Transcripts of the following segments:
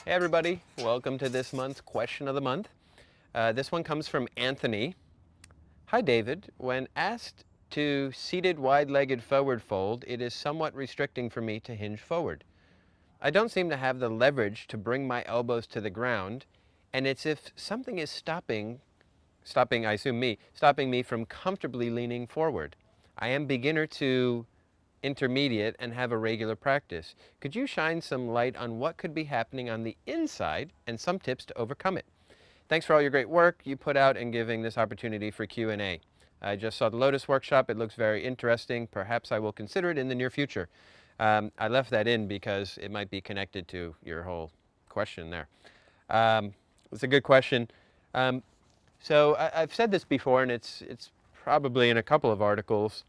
Hey everybody, welcome to this month's question of the month. This one comes from Anthony. Hi David, when asked to seated wide-legged forward fold, it is somewhat restricting for me to hinge forward. I don't seem to have the leverage to bring my elbows to the ground, and it's if something is stopping me from comfortably leaning forward. I am beginner to intermediate and have a regular practice. Could you shine some light on what could be happening on the inside and some tips to overcome it? Thanks for all your great work you put out and giving this opportunity for Q&A. I just saw the Lotus workshop. It looks very interesting. Perhaps I will consider it in the near future. I left that in because it might be connected to your whole question there. It's a good question. I've said this before, and it's probably in a couple of articles.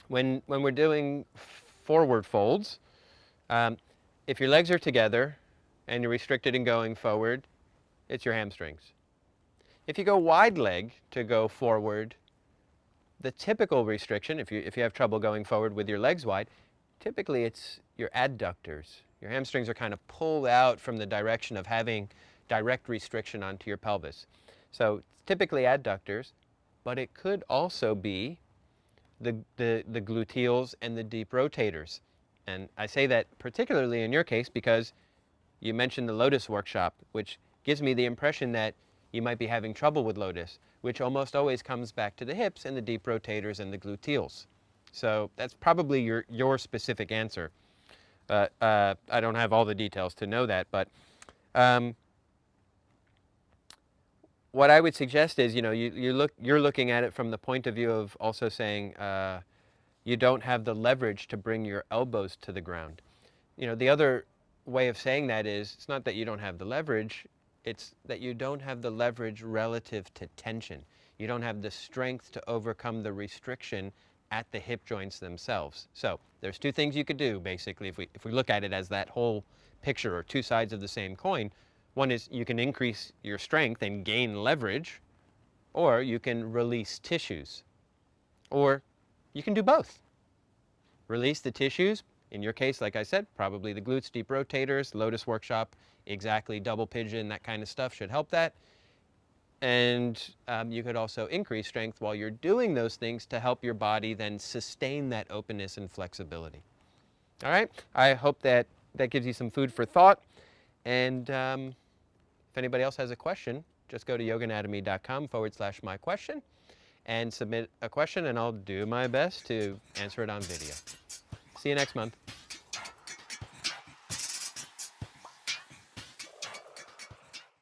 When we're doing forward folds, if your legs are together and you're restricted in going forward, it's your hamstrings. If you go wide leg to go forward, the typical restriction, if you have trouble going forward with your legs wide, typically it's your adductors. Your hamstrings are kind of pulled out from the direction of having direct restriction onto your pelvis. So it's typically adductors, but it could also be the gluteals and the deep rotators. And I say that particularly in your case because you mentioned the Lotus workshop, which gives me the impression that you might be having trouble with Lotus, which almost always comes back to the hips and the deep rotators and the gluteals. So that's probably your specific answer. I don't have all the details to know that, but what I would suggest is, you're looking at it from the point of view of also saying you don't have the leverage to bring your elbows to the ground. The other way of saying that is, it's not that you don't have the leverage, it's that you don't have the leverage relative to tension. You don't have the strength to overcome the restriction at the hip joints themselves. So there's two things you could do, basically, if we look at it as that whole picture or two sides of the same coin. One is you can increase your strength and gain leverage, or you can release tissues, or you can do both. Release the tissues, in your case, like I said, probably the glutes, deep rotators, Lotus workshop, exactly, double pigeon, that kind of stuff should help that. And you could also increase strength while you're doing those things to help your body then sustain that openness and flexibility. All right, I hope that gives you some food for thought. And if anybody else has a question, just go to yogaanatomy.com/myquestion and submit a question, and I'll do my best to answer it on video. See you next month.